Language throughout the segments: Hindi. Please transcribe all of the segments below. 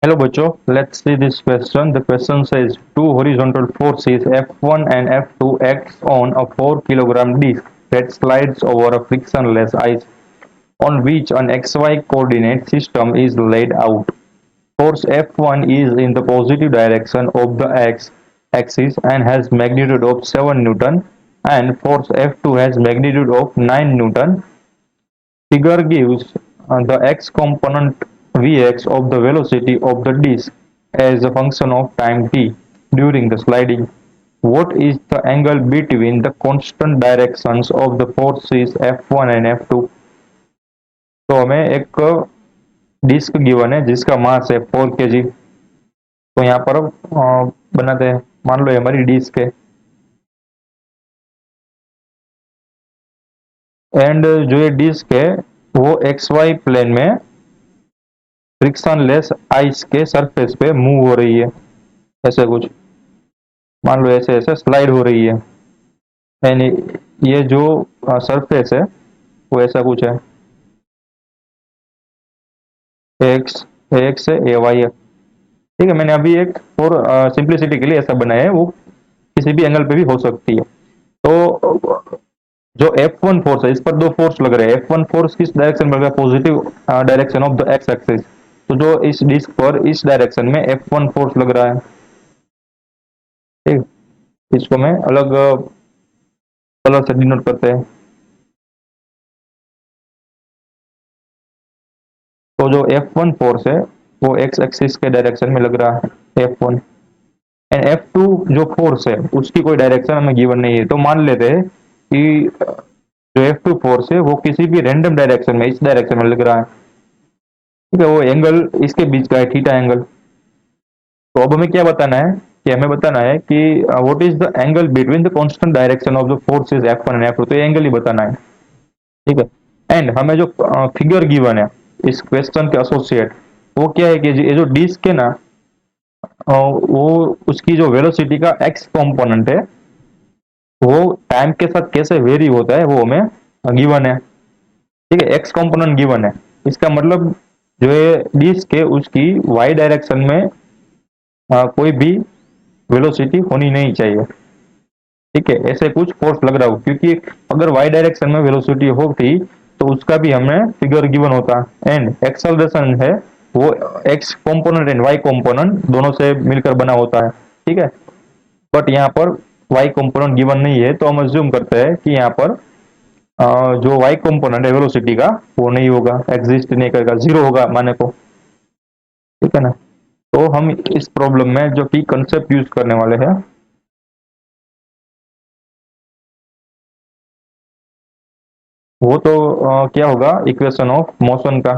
Hello बच्चों, let's see this question. The question says two horizontal forces F1 and F2 acts on a 4 kilogram disc that slides over a frictionless ice on which an XY coordinate system is laid out. Force F1 is in the positive direction of the x-axis and has magnitude of 7 Newton, and force F2 has magnitude of 9 Newton. Figure gives the x-component Vx of the velocity of the disk as a function of time t during the sliding. What is the angle between the constant directions of the forces F1 and F2? तो हमें एक डिस्क गिवन है जिसका मास है 4 kg। तो यहाँ पर बनाते हैं, मान लो ये हमारी डिस्क है एंड जो ये डिस्क है वो एक्स वाई प्लेन में फ्रिक्शनलेस आइस के सरफेस पे मूव हो रही है। ऐसे कुछ मान लो ऐसे ऐसे स्लाइड हो रही है एंड ये जो सरफेस है वो ऐसा कुछ है, एक्स एक्स है, ए वाई है। ठीक है, मैंने अभी एक और सिंप्लिसिटी के लिए ऐसा बनाया है, वो किसी भी एंगल पे भी हो सकती है। तो जो F1 फोर्स है, इस पर दो फोर्स लग रहे हैं। F1 फोर्स किस डायरेक्शन में लग रहा है? Positive direction of the x axis. तो जो इस डिस्क पर इस डायरेक्शन में F1 फोर्स लग रहा है। ठीक, इसको मैं अलग कलर से डिनोट करते हैं। तो जो F1 फोर्स है वो एक्स एक्सिस के डायरेक्शन में लग रहा है, F1। एंड F2 जो फोर्स है उसकी कोई डायरेक्शन हमें गिवन नहीं है, तो मान लेते हैं कि जो F2 फोर्स है वो किसी भी रैंडम डायरेक्शन में, इस डायरेक्शन में लग रहा है। ठीक है, वो एंगल इसके बीच का है, थीटा एंगल। तो अब हमें क्या बताना है कि हमें बताना है कि what is the angle between the constant direction of the forces F1 and F2। तो ये एंगल ही बताना है। ठीक है, एंड हमें जो फिगर गिवन है इस क्वेश्चन के एसोसिएट, वो क्या है कि ये जो डिस्क है ना, वो उसकी जो वेलोसिटी का एक्स कंपोनेंट है वो टाइम के साथ कैसे वेरी होता है वो हमें गिवन है। ठीक है, एक्स कंपोनेंट गिवन है, इसका मतलब जो ये डिस्क है उसकी वाई डायरेक्शन में कोई भी वेलोसिटी होनी नहीं चाहिए। ठीक है, ऐसे कुछ फोर्स लग रहा हो, क्योंकि अगर वाई डायरेक्शन में वेलोसिटी होती तो उसका भी हमें फिगर गिवन होता। एंड एक्सेलरेशन है वो x component and y component दोनों से मिलकर बना होता है। ठीक है, बट यहाँ पर वाई कंपोनेंट गिवन नहीं है, तो हम अज्यूम करते हैं कि यहाँ पर जो वाई कंपोनेंट है वेलोसिटी का वो नहीं होगा, एग्जिस्ट नहीं करेगा, जीरो होगा माने को। ठीक है ना, तो हम इस प्रॉब्लम में जो कि कंसेप्ट यूज करने वाले हैं वो तो क्या होगा, इक्वेशन ऑफ मोशन का,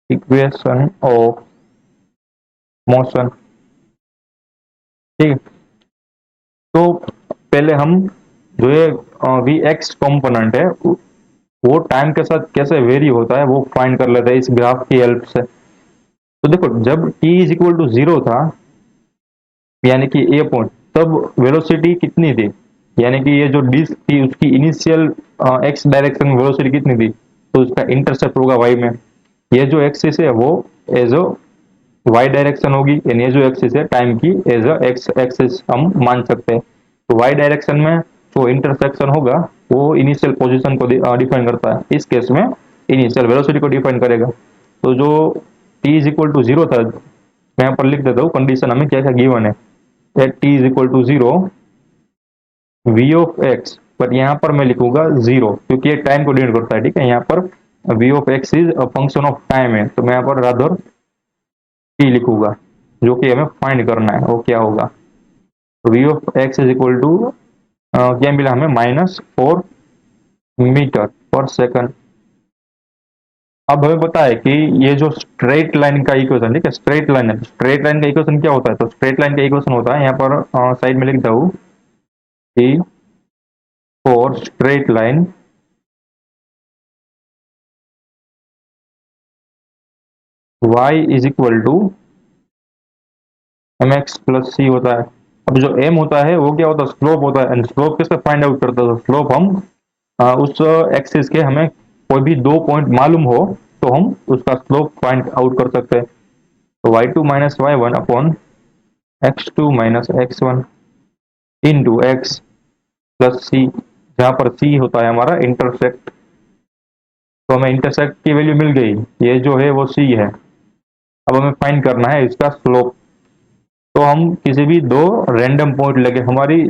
इक्वेशन ऑफ मोशन। ठीक है, तो पहले हम जो ये वी एक्स कंपोनेंट है वो टाइम के साथ कैसे वेरी होता है वो फाइंड कर लेते हैं इस ग्राफ की हेल्प से। तो देखो, जब t is equal to zero था, यानी कि ए पॉइंट, तब वेलोसिटी कितनी थी? यानी कि ये जो डिस्क थी उसकी इनिशियल एक्स डायरेक्शन में वेलोसिटी कितनी थी? तो उसका इंटरसेप्ट होगा वाई में। ये जो एक्सिस है वो एज अ वाई डायरेक्शन होगी, यानी ये जो एक्सिस है टाइम की एज अ एक्स एक्सिस हम मान सकते हैं। तो वाई डायरेक्शन में जो इंटरसेक्शन होगा वो इनिशियल पोजीशन को डिफाइन करता है, इस केस में इनिशियल वेलोसिटी को डिफाइन करेगा। तो जो t is equal to zero था, मैं यहाँ पर लिख देता हूँ कंडीशन हमें क्या क्या गिवन है। At t is equal to zero v of x, but यहाँ पर मैं लिखूंगा जीरो क्योंकि ये टाइम को डिनोट करता है। ठीक है, यहाँ पर v of x is a function of time है, तो मैं यहाँ पर रादर t लिखूंगा, जो कि हमें फाइंड करना है वो क्या होगा। v of x is equal to क्या मिला हमें, -4 मीटर पर सेकंड। अब हमें पता है कि ये जो स्ट्रेट लाइन का इक्वेशन, ठीक है, स्ट्रेट लाइन है, स्ट्रेट लाइन का इक्वेशन क्या होता है? तो स्ट्रेट लाइन का इक्वेशन होता है, यहाँ पर साइड में लिखता हूँ कि for straight line y is equal to m x plus c होता है। अब जो m होता है वो क्या होता है? स्लोप होता है। एंड स्लोप किससे फाइंड आउट करता है? स्लोप हम उस एक्सिस के हमें कोई भी दो पॉइंट मालूम हो तो हम उसका स्लोप फाइंड आउट कर सकते हैं। तो y2 minus y1 upon x2 minus x1 into x plus c, जहाँ पर सी होता है हमारा इंटरसेक्ट। तो हमें इंटरसेक्ट की वैल्यू मिल गई, ये जो है वो सी है। अब हमें फाइंड करना है इसका स्लोप। तो हम किसी भी दो रैंडम पॉइंट लगे हमारी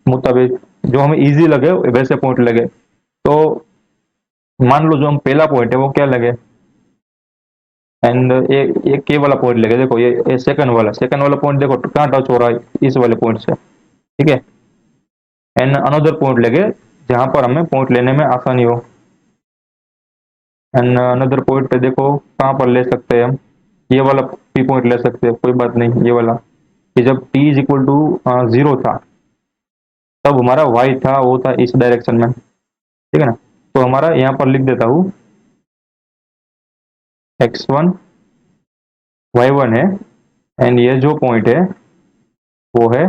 मुताबिक, जो हमें इजी लगे वैसे पॉइंट लगे। तो मान लो जो हम पहला पॉइंट है वो क्या लगे, एंड ये के वाला पॉइंट लगे। देखो ये सेकंड वाला पॉइंट देखो कहाँ टच हो रहा है, इस वाले पॉइंट से, ठीक है। एंड अनदर पॉइंट लगे जहां पर हमें पॉइंट लेने में आसानी हो। एंड अनदर पॉइंट पे देखो कहाँ पर ले सकते हैं हम, ये वाला पी पॉइंट ले सकते हैं, कोई बात नहीं ये वाला। कि जब टी इज इक्वल टू 0 था तब हमारा वाई था वो था इस डायरेक्शन में, ठीक है ना। तो हमारा यहाँ पर लिख देता हूँ x1 y1 है, एंड ये जो पॉइंट है वो है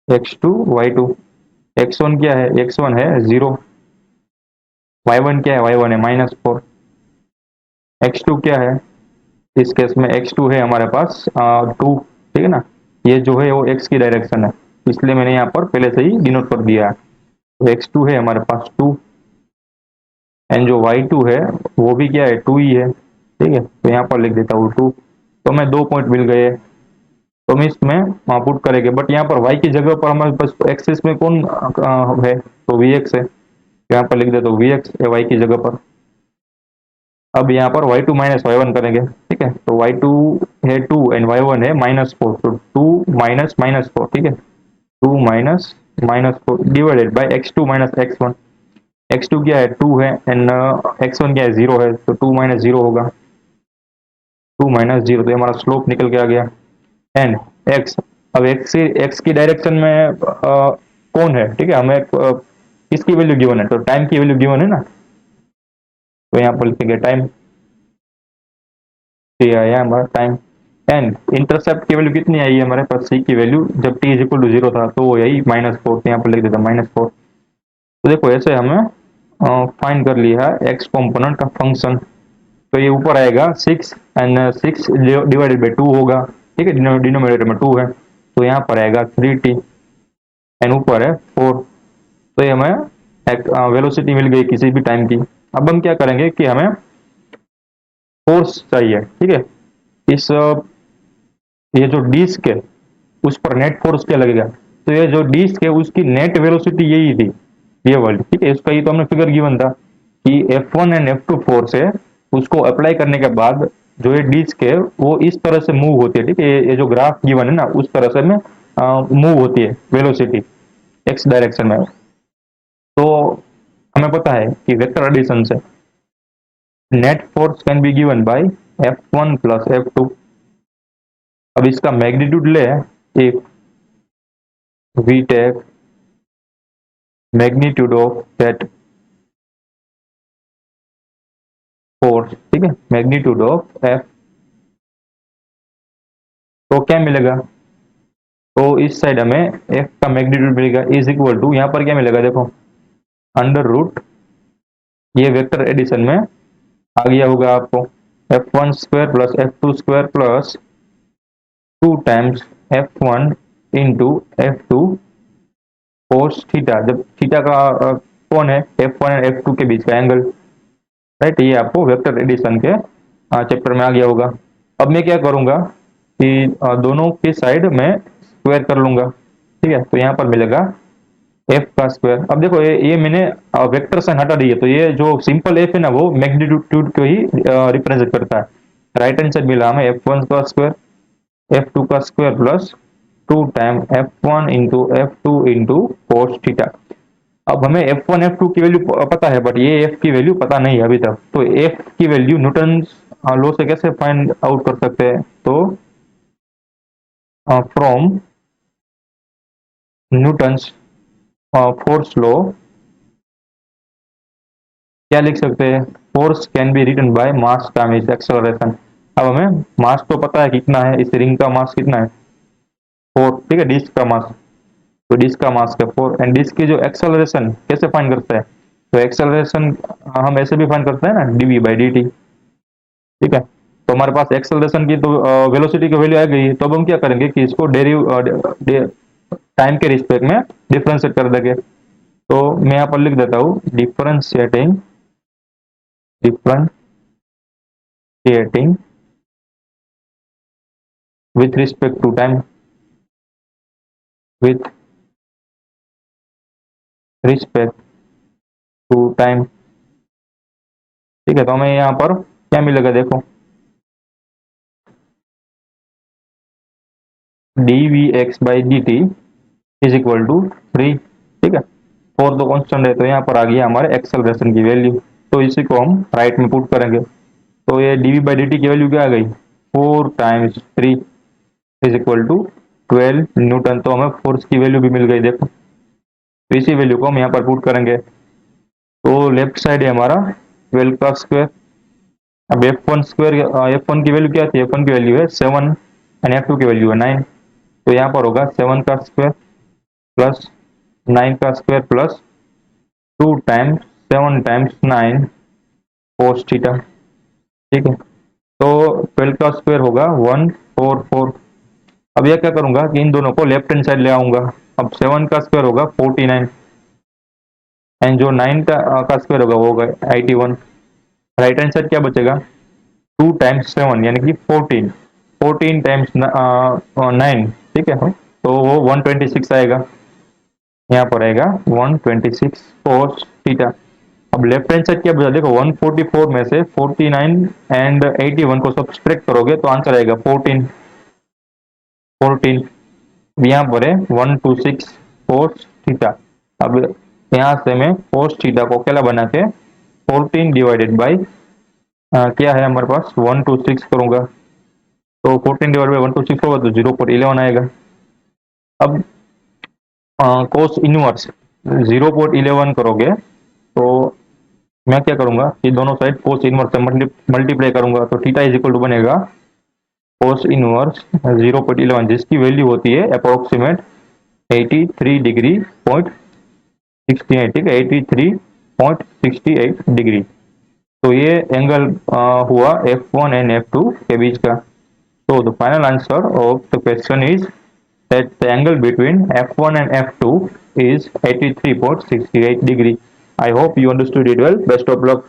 x2 y2। x1 क्या है, x1 है 0, y1 क्या है, y1 है -4, x2 क्या है, इस केस में x2 है हमारे पास 2, ठीक है ना। ये जो है वो x की डायरेक्शन है, इसलिए मैंने यहाँ पर पहले से ही डिनोट कर दिया है। तो x2 है हमारे पास 2, एंड जो y2 है वो भी क्या है 2 ही है, ठीक है। तो यहाँ पर लिख देता हूँ 2। तो हमें दो पॉइंट मिल गए, तो हम इसमें पुट करेंगे। बट यहाँ पर y की जगह पर हमारे पास एक्सिस में कौन है, तो vx है। यहाँ पर लिख देता हूँ vx है y की जगह पर। अब यहाँ पर y2 माइनस y1 करेंगे, ठीक है। तो y2 है 2 एंड y1 है -4, तो 2 माइनस -4, ठीक है। 2 minus -4 divided by x2 minus x1। x2 क्या है 2 है, एंड x1 क्या है 0 है, तो 2 माइनस 0 होगा, 2 माइनस 0, तो ये हमारा स्लोप निकल के आ गया। एंड x, अब x की डायरेक्शन में कौन है, ठीक है। हमें किसकी वैल्यू गिवन है, तो टाइम की वैल्यू गिवन है ना। तो यहाँ पर लिखेंगे टाइम, ये आया हमारा टाइम। एंड इंटरसेप्ट की वैल्यू कितनी आई है हमारे पास, सी की वैल्यू जब टी इज इक्वल टू 0 था तो वो यही -4, यहाँ पर लिख देता -4। तो देखो ऐसे हमें फाइंड कर लिया एक्स कॉम्पोनेंट का फंक्शन। तो ये ऊपर आएगा 6, एंड 6 डिवाइडेड बाई 2 होगा, ठीक है। डिनोमिनेटर में 2 है, तो यहाँ पर आएगा 3t, एंड ऊपर है 4। तो ये हमें एक वेलोसिटी मिल गई किसी भी टाइम की। अब हम क्या करेंगे कि हमें फोर्स चाहिए, ठीक है। इस ये जो डिस्क है उस पर नेट फोर्स क्या लगेगा, तो ये जो डिस्क है उसकी नेट वेलोसिटी यही थी, ये वाली, ठीक है। इसका ये तो हमने फिगर गिवन था कि F1 एंड F2 फोर्स है, उसको अप्लाई करने के बाद जो ये डिस्क है वो इस तरह से मूव होती है, ठीक है। ये जो ग्राफ गिवन है ना उस तरह से में मूव होती है वेलोसिटी एक्स डायरेक्शन में। तो हमें पता है कि वेक्टर एडिशन से net force can be given by F1 plus F2। अब इसका मैग्नीट्यूड ले, if we take magnitude of that force, ठीक है, मैग्नीट्यूड ऑफ एफ, तो क्या मिलेगा, तो इस साइड हमें एफ का मैग्नीट्यूड मिलेगा इज इक्वल टू, यहाँ पर क्या मिलेगा देखो, अंडर रूट, ये वेक्टर एडिशन में आ गया होगा आपको, F1 square plus F2 square plus 2 times F1 into F2 cos theta. जब थीटा का कौन है, F1 और F2 के बीच का एंगल, राइट। ये आपको वेक्टर एडिशन के चैप्टर में आ गया होगा। अब मैं क्या करूंगा कि दोनों की साइड में स्क्वायर कर लूंगा, ठीक है। तो यहाँ पर मिलेगा एफ का स्क्वायर। अब देखो ये मैंने वेक्टर साइन हटा दी है, तो ये जो सिंपल एफ है ना वो मैग्नीट्यूड को ही रिप्रेजेंट करता है। राइट हैंड साइड मिला हमें F1 का स्क्वायर F2 का square plus 2 time F1 into F2 into cos theta. अब हमें F1 F2 की वैल्यू पता है, बट ये F की वैल्यू पता नहीं है अभी तक। तो F की वैल्यू न्यूटन लॉ से कैसे फाइंड आउट कर सकते हैं, तो फ्रॉम न्यूटन्स फोर्स लॉ क्या लिख सकते हैं, force can be written by mass times acceleration. अब हमें मास तो पता है कितना है, इस रिंग का मास कितना है 4, ठीक है। डिस्क का मास, तो डिस्क का मास है 4, एंड डिस्क की जो एक्सेलरेशन कैसे फाइंड करते हैं, तो एक्सेलरेशन हम ऐसे भी फाइंड करते हैं ना, डीवी बाई डी टी। ठीक है, तो हमारे पास एक्सेलरेशन की तो वेलोसिटी की वैल्यू आ गई, तो अब हम क्या करेंगे कि इसको टाइम के रिस्पेक्ट में डिफरेंशिएट कर देंगे। तो मैं यहाँ पर लिख देता हूँ differentiating with respect to time, with respect to time। ठीक है, तो हमें यहाँ पर क्या मिलेगा देखो, d v x by d t is equal to 3। ठीक है, फोर तो कॉन्स्टेंट है, तो यहाँ पर आ गया हमारे एक्सेलरेशन की वैल्यू। तो इसी को हम राइट में पुट करेंगे। तो ये d v by d t की वैल्यू क्या आ गई, 4 times 3 is equal to 12 newton. तो हमें फोर्स की वैल्यू भी मिल गई देखो। तो इसी वैल्यू को हम यहाँ पर पुट करेंगे। तो लेफ्ट साइड है हमारा 12 का स्क्वायर। अब F1 स्क्वायर, F1 की वैल्यू क्या थी, F1 की वैल्यू है 7 एंड F2 की वैल्यू है 9। तो यहाँ पर होगा 7 का स्क्वायर प्लस 9 का square plus 2 times 7 times 9 cos theta. ठीक है, तो 12 का स्क्वायर होगा 144। अब यह क्या करूंगा कि इन दोनों को लेफ्ट हैंड साइड ले आऊंगा। अब 7 का स्क्वायर होगा 49 एंड जो 9 का स्क्वायर होगा वो होगा 81। राइट हैंड साइड क्या बचेगा, 2 टाइम्स 7 यानी कि 14, 14 टाइम्स 9। ठीक है, तो वो 126 आएगा। यहाँ पर आएगा 126 कोस थीटा। अब लेफ्ट हैंड साइड क्या बचा, देखो 144 में से 49 एंड 81 को सब्सट्रैक्ट करोगे तो आंसर आएगा 14। 14 यहाँ पर है 126 कोस थीटा। अब यहाँ से मैं कोस थीटा को अकेला बना के 14 डिवाइडेड बाई क्या है हमारे पास 126 करूंगा। तो 14 डिवाइड बाई 126 होगा तो 0.11 आएगा। अब कोस इनवर्स 0.11 करोगे तो मैं क्या करूंगा कि दोनों साइड कोस इनवर्स से मल्टीप्लाई करूंगा, तो थीटा इज इक्वल टू बनेगा कोस इनवर्स 0.11, जिसकी वैल्यू होती है अप्रोक्सीमेट 83 डिग्री पॉइंट 68। ठीक है, 83.68 डिग्री। तो ये एंगल हुआ F1 एंड F2 के बीच का। So the final answer of the question is that the angle between F1 and F2 is 83.68 degree. I hope you understood it well. Best of luck.